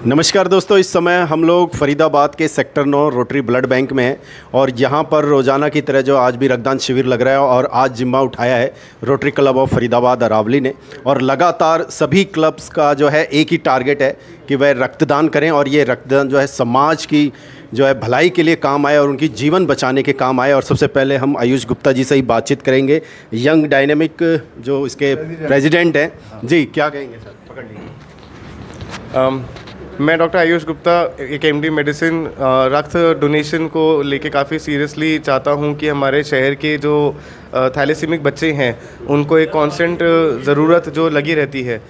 नमस्कार दोस्तों, इस समय हम लोग फरीदाबाद के सेक्टर 9 रोटरी ब्लड बैंक में हैं और यहाँ पर रोज़ाना की तरह जो आज भी रक्तदान शिविर लग रहा है और आज जिम्मा उठाया है Rotary Club of Faridabad Aravali ने। और लगातार सभी क्लब्स का जो है एक ही टारगेट है कि वह रक्तदान करें और ये रक्तदान जो है समाज की जो है भलाई के लिए काम आए और उनकी जीवन बचाने के काम आए। और सबसे पहले हम आयुष गुप्ता जी से ही बातचीत करेंगे, यंग डायनेमिक जो इसके प्रेसिडेंट हैं। जी, क्या कहेंगे सर? पकड़ लीजिए। मैं डॉक्टर आयुष गुप्ता, एक एमडी मेडिसिन, रक्त डोनेशन को लेके काफ़ी सीरियसली चाहता हूं कि हमारे शहर के जो थैलेसीमिक बच्चे हैं उनको एक कांस्टेंट ज़रूरत जो लगी रहती है,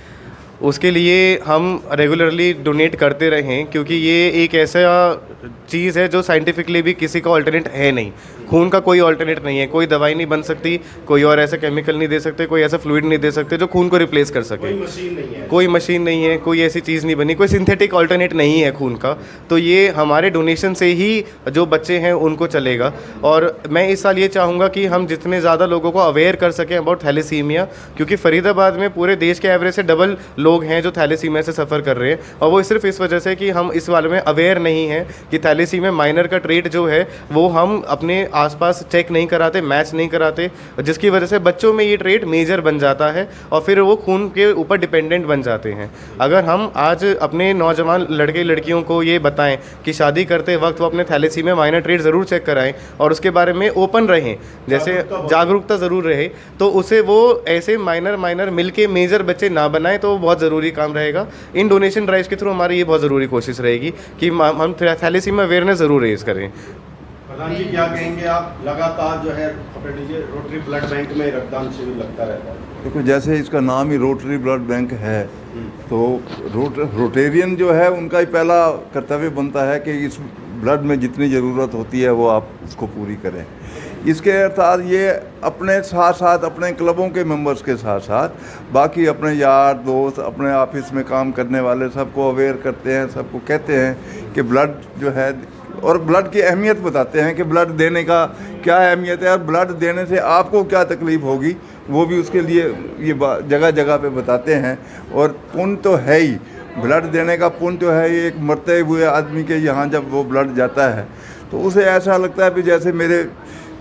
उसके लिए हम रेगुलरली डोनेट करते रहें, क्योंकि ये एक ऐसा चीज़ है जो साइंटिफिकली भी किसी का ऑल्टरनेट है नहीं। खून का कोई ऑल्टरनेट नहीं है, कोई दवाई नहीं बन सकती, कोई और ऐसा केमिकल नहीं दे सकते, कोई ऐसा फ्लूइड नहीं दे सकते जो खून को रिप्लेस कर सके। कोई मशीन नहीं है, कोई ऐसी चीज़ नहीं बनी, कोई सिंथेटिक ऑल्टरनेट नहीं है खून का। तो ये हमारे डोनेशन से ही जो बच्चे हैं उनको चलेगा। और मैं इस साल ये चाहूँगा कि हम जितने ज़्यादा लोगों को अवेयर कर सकें अबाउट थैलेसीमिया, क्योंकि फरीदाबाद में पूरे देश के एवरेज से डबल लोग हैं जो थैलेसीमिया से सफ़र कर रहे हैं। और वो सिर्फ इस वजह से कि हम इस बारे में अवेयर नहीं हैं कि थैलेसीमिया माइनर का ट्रेट जो है वो हम अपने आसपास चेक नहीं कराते, मैच नहीं कराते, जिसकी वजह से बच्चों में ये ट्रेट मेजर बन जाता है और फिर वो खून के ऊपर डिपेंडेंट बन जाते हैं। अगर हम आज अपने नौजवान लड़के लड़कियों को ये बताएं कि शादी करते वक्त वो अपने थैलेसीमिया माइनर ट्रेट ज़रूर चेक कराएं और उसके बारे में ओपन रहें, जैसे जागरूकता ज़रूर रहे, तो उसे वो ऐसे माइनर मिल के मेजर बच्चे ना बनाएं, तो वो बहुत ज़रूरी काम रहेगा। इन डोनेशन ड्राइव्स के थ्रू हमारी ये बहुत ज़रूरी कोशिश रहेगी कि हम थैलेसीमिया अवेयरनेस ज़रूर रेज करें। प्रधान जी, क्या कहेंगे आप? लगातार जो है पकड़ लीजिए, रोटरी ब्लड बैंक में रक्तदान शिविर लगता रहता है। देखो, जैसे इसका नाम ही रोटरी ब्लड बैंक है, तो रोटेरियन जो है उनका ही पहला कर्तव्य बनता है कि इस ब्लड में जितनी ज़रूरत होती है वो आप उसको पूरी करें। इसके अर्थात ये अपने साथ साथ अपने क्लबों के मेंबर्स के साथ साथ बाकी अपने यार दोस्त, अपने ऑफिस में काम करने वाले सबको अवेयर करते हैं, सबको कहते हैं कि ब्लड जो है, और ब्लड की अहमियत बताते हैं कि ब्लड देने का क्या अहमियत है और ब्लड देने से आपको क्या तकलीफ़ होगी, वो भी उसके लिए ये जगह जगह पे बताते हैं। और पुण्य तो है ही, ब्लड देने का पुण्य तो है ही। एक मरते हुए आदमी के यहाँ जब वो ब्लड जाता है तो उसे ऐसा लगता है कि जैसे मेरे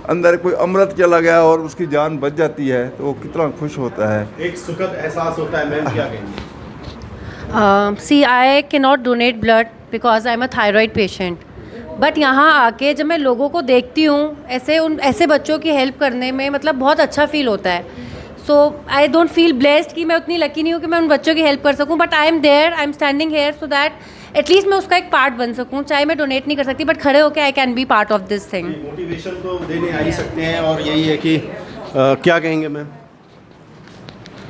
अंदर कोई अमृत चला गया और उसकी जान बच जाती है, तो वो कितना खुश होता है, एक सुखद एहसास होता है। मैम, क्या कहेंगे? See, I cannot donate blood because I'm a thyroid patient. But यहाँ आके जब मैं लोगों को देखती हूँ ऐसे बच्चों की हेल्प करने में, मतलब बहुत अच्छा फील होता है। सो आई डोंट फील ब्लेस्ड कि मैं उतनी लकी नहीं हूँ कि मैं उन बच्चों की हेल्प कर सकूँ, but I am there, I am standing here so that at least मैं उसका एक पार्ट बन सकूँ। चाहे मैं डोनेट नहीं कर सकती, बट खड़े होकर I can be part of this thing. Motivation तो देने आ ही सकते हैं और यही है कि क्या कहेंगे मैम?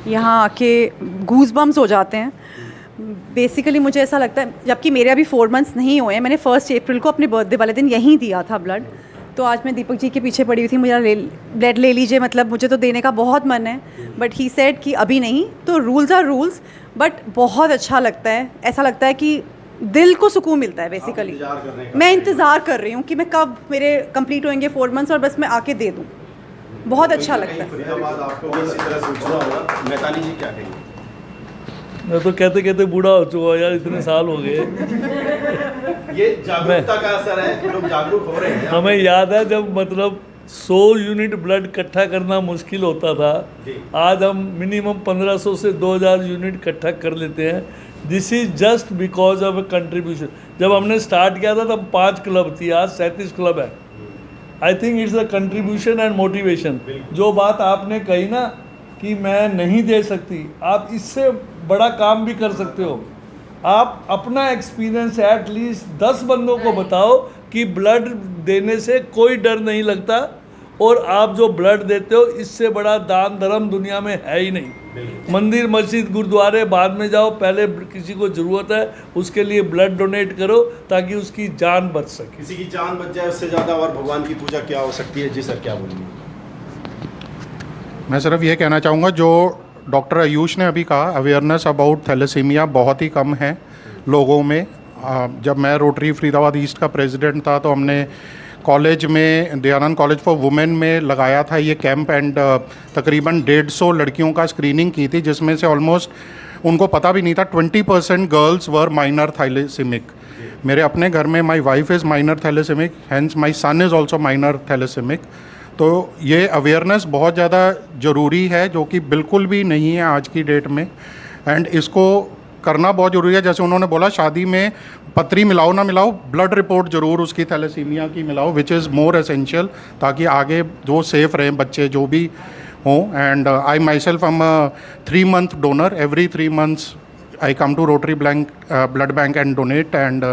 यहाँ आके गूज बम्स हो जाते हैं। बेसिकली मुझे ऐसा लगता है, जबकि मेरे अभी 4 मंथ्स नहीं हुए हैं, मैंने 1 अप्रैल को अपने बर्थडे वाले दिन यहीं दिया था ब्लड। तो आज मैं दीपक जी के पीछे पड़ी हुई थी, मुझे ब्लड ले लीजिए, मतलब मुझे तो देने का बहुत मन है, बट ही सेड कि अभी नहीं। तो रूल्स आर रूल्स, बट बहुत अच्छा लगता है। ऐसा लगता है कि दिल को सुकून मिलता है। बेसिकली मैं इंतज़ार कर रही हूँ कि मैं कब मेरे कंप्लीट होंगे 4 मंथ्स और बस मैं आके दे दूँ। बहुत अच्छा लगता है। मैताली जी, क्या कहेंगे? मैं तो कहते कहते बूढ़ा हो चुका यार, इतने साल हो गए। ये जागरूकता का असर है कि लोग जागरूक हो रहे हैं। हमें याद है जब मतलब 100 यूनिट ब्लड इकट्ठा करना मुश्किल होता था, आज हम मिनिमम 1500 से 2000 यूनिट इकट्ठा कर लेते हैं। This is just because of A contribution. जब हमने स्टार्ट किया था तब 5 क्लब थी, आज 37 क्लब है। I think it's a contribution and motivation. जो बात आपने कही ना कि मैं नहीं दे सकती, आप इससे बड़ा काम भी कर सकते हो। आप अपना एक्सपीरियंस एटलीस्ट 10 बंदों को बताओ कि ब्लड देने से कोई डर नहीं लगता, और आप जो ब्लड देते हो इससे बड़ा दान धर्म दुनिया में है ही नहीं। मंदिर मस्जिद गुरुद्वारे बाद में जाओ, पहले किसी को ज़रूरत है उसके लिए ब्लड डोनेट करो ताकि उसकी जान बच सके। किसी की जान बच जाए, उससे ज़्यादा और भगवान की पूजा क्या हो सकती है? जी सर, क्या बोलेंगे? मैं सिर्फ ये कहना चाहूँगा, जो डॉक्टर आयुष ने अभी कहा, अवेयरनेस अबाउट थैलेसीमिया बहुत ही कम है लोगों में। जब मैं रोटरी फरीदाबाद ईस्ट का प्रेसिडेंट था तो हमने कॉलेज में, दयानंद कॉलेज फॉर वुमेन में लगाया था ये कैंप, एंड तकरीबन 150 लड़कियों का स्क्रीनिंग की थी, जिसमें से ऑलमोस्ट उनको पता भी नहीं था। 20% गर्ल्स वर माइनर थैलेसीमिक। मेरे अपने घर में my wife is minor thalassemic, hence my son is also minor thalassemic. तो ये अवेयरनेस बहुत ज़्यादा ज़रूरी है, जो कि बिल्कुल भी नहीं है आज की डेट में, एंड इसको करना बहुत ज़रूरी है। जैसे उन्होंने बोला, शादी में पत्री मिलाओ ना मिलाओ, ब्लड रिपोर्ट ज़रूर उसकी थैलेसीमिया की मिलाओ, विच इज़ मोर एसेंशियल, ताकि आगे जो सेफ़ रहें बच्चे जो भी हों। And I myself am 3-month donor. Every 3 months I come to Rotary Blood Bank and donate, and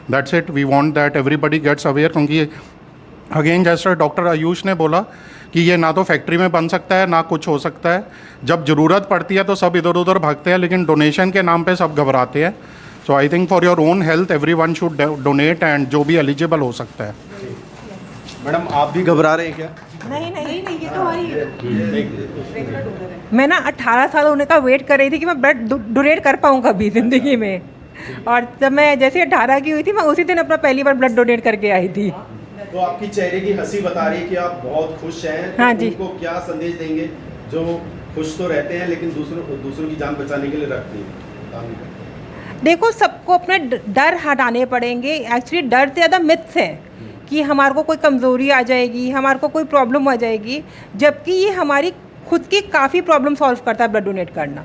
that's it. We want that everybody gets aware, क्योंकि again जैसे डॉक्टर आयुष ने बोला कि ये ना तो फैक्ट्री में बन सकता है ना कुछ हो सकता है। जब ज़रूरत पड़ती है तो सब इधर उधर भागते हैं, लेकिन डोनेशन के नाम पे सब घबराते हैं। So I think for your own health everyone should donate, and जो भी एलिजिबल हो सकता है। मैडम आप भी घबरा रहे हैं क्या? नहीं, ये तो हमारी मैं ना 18 साल होने का वेट कर रही थी कि मैं ब्लड डोनेट कर पाऊँ कभी ज़िंदगी में, और जब मैं जैसे 18 की हुई थी, मैं उसी दिन अपना पहली बार ब्लड डोनेट करके आई थी। तो आपकी चेहरे की हंसी बता रही है कि आप बहुत खुश हैं। हाँ तो जी। उनको क्या संदेश देंगे जो खुश तो रहते हैं लेकिन दूसरों की जान बचाने के लिए रखते हैं? देखो, सबको अपने डर हटाने पड़ेंगे। एक्चुअली डर से ज़्यादा मिथ्स है कि हमारे को कोई कमज़ोरी आ जाएगी, हमारे को कोई प्रॉब्लम आ जाएगी, जबकि ये हमारी खुद की काफ़ी प्रॉब्लम सॉल्व करता है ब्लड डोनेट करना।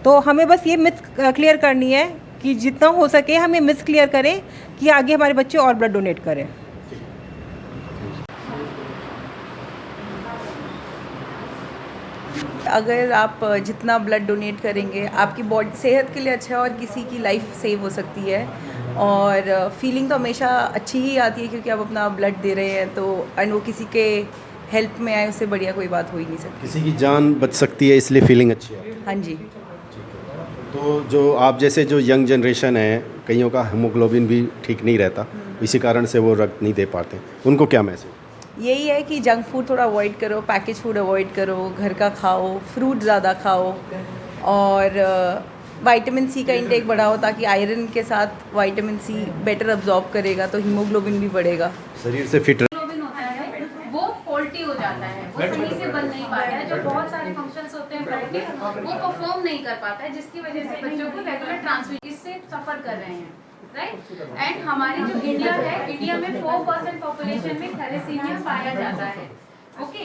तो हमें बस ये मिथ्स क्लियर करनी है कि जितना हो सके हम ये मिथ्स क्लियर करें कि आगे हमारे बच्चे और ब्लड डोनेट करें। अगर आप जितना ब्लड डोनेट करेंगे आपकी बॉडी सेहत के लिए अच्छा है, और किसी की लाइफ सेव हो सकती है, और फीलिंग तो हमेशा अच्छी ही आती है क्योंकि आप अपना ब्लड दे रहे हैं, तो एंड वो किसी के हेल्प में आए, उससे बढ़िया कोई बात हो ही नहीं सकती। किसी की जान बच सकती है, इसलिए फीलिंग अच्छी है। हाँ जी। तो जो आप जैसे जो यंग जनरेशन है, कईयों का हीमोग्लोबिन भी ठीक नहीं रहता, इसी कारण से वो रक्त नहीं दे पाते, उनको क्या मैसेज? यही है कि जंक फूड थोड़ा अवॉइड करो, पैकेज फूड अवॉइड करो, घर का खाओ, फ्रूट ज़्यादा खाओ, और विटामिन सी का इंटेक बढ़ाओ, ताकि आयरन के साथ विटामिन सी बेटर अब्जॉर्ब करेगा, तो हीमोग्लोबिन भी बढ़ेगा, शरीर से फिट। वो फॉल्टी हो जाता है, वो सही से बन नहीं पाता है। जो बहुत सारे फंक्शंस होते हैं ब्लड के, वो परफॉर्म नहीं कर पाता है, जिसकी वजह से बच्चों को रेगुलर ट्रांसफ्यूजन इससे सफर कर रहे हैं, राइट। एंड हमारी जो इंडिया है, इंडिया में 4% पॉपुलेशन में थैलेसीमिया पाया जाता है, ओके।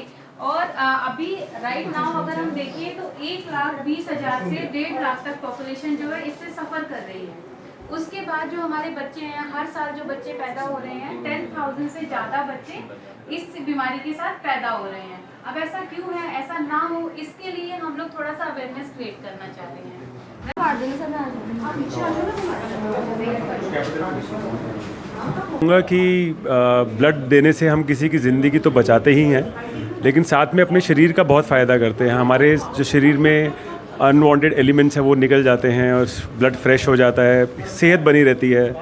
और अभी राइट नाउ अगर हम देखें तो 1,20,000 से 1.5 लाख तक पॉपुलेशन जो है इससे सफर कर रही है। उसके बाद जो हमारे बच्चे हैं, हर साल जो बच्चे पैदा हो रहे हैं, 10,000 से ज़्यादा बच्चे इस बीमारी के साथ पैदा हो रहे हैं। अब ऐसा क्यों है, ऐसा ना हो, इसके लिए हम लोग थोड़ा सा अवेयरनेस क्रिएट करना चाहते हैं। कहूँगा कि ब्लड देने से हम किसी की ज़िंदगी तो बचाते ही हैं, लेकिन साथ में अपने शरीर का बहुत फ़ायदा करते हैं। हमारे जो शरीर में अनवांटेड एलिमेंट्स हैं वो निकल जाते हैं, और ब्लड फ्रेश हो जाता है, सेहत बनी रहती है।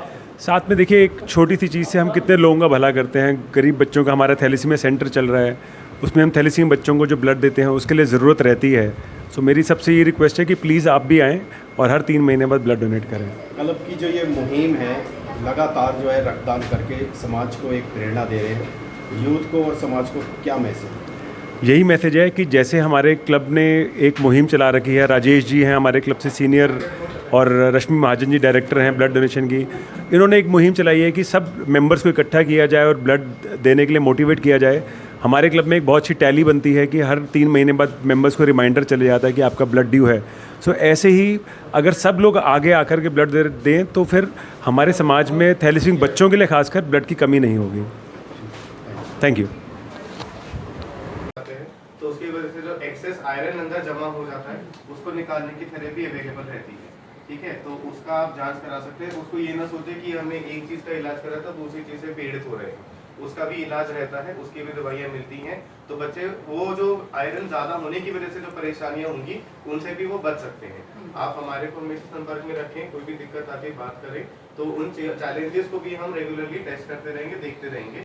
साथ में देखिए, एक छोटी सी चीज़ से हम कितने लोगों का भला करते हैं। गरीब बच्चों का हमारा थैलेसीमिया सेंटर चल रहा है, उसमें हम थैलेसीमिया बच्चों को जो ब्लड देते हैं उसके लिए ज़रूरत रहती है। सो मेरी सबसे ये रिक्वेस्ट है कि प्लीज़ आप भी आएँ और हर 3 महीने बाद ब्लड डोनेट करें। क्लब की जो ये मुहिम है, लगातार जो है रक्तदान करके समाज को एक प्रेरणा दे रहे हैं, यूथ को और समाज को क्या मैसेज? यही मैसेज है कि जैसे हमारे क्लब ने एक मुहिम चला रखी है, राजेश जी हैं हमारे क्लब से सीनियर, और रश्मि महाजन जी डायरेक्टर हैं ब्लड डोनेशन की। इन्होंने एक मुहिम चलाई है कि सब मेंबर्स को इकट्ठा किया जाए और ब्लड देने के लिए मोटिवेट किया जाए। हमारे क्लब में एक बहुत अच्छी टैली बनती है कि हर 3 महीने बाद मेंबर्स को रिमाइंडर चले जाता है कि आपका ब्लड ड्यू है। सो ऐसे ही अगर सब लोग आगे आकर के ब्लड दें तो फिर हमारे समाज में थैलेसीमिक बच्चों के लिए खासकर ब्लड की कमी नहीं होगी। Thank you. तो उसकी वजह से जो एक्सेस आयरन अंदर जमा हो जाता है, उसको निकालने की थेरेपी अवेलेबल रहती है, ठीक है। तो उसका आप जांच करा सकते हैं। उसको ये ना सोचे कि हमने एक चीज़ का इलाज करा था दूसरी चीज़ से पीड़ित हो रहे हैं, उसका भी इलाज रहता है, उसकी भी दवाइयाँ मिलती हैं। तो बच्चे वो जो आयरन ज़्यादा होने की वजह से जो परेशानियाँ होंगी उनसे भी वो बच सकते हैं। आप हमारे को हमेशा संपर्क में रखें, कोई भी दिक्कत आती बात करें, तो उन चैलेंजेस को भी हम रेगुलरली टेस्ट करते रहेंगे, देखते रहेंगे।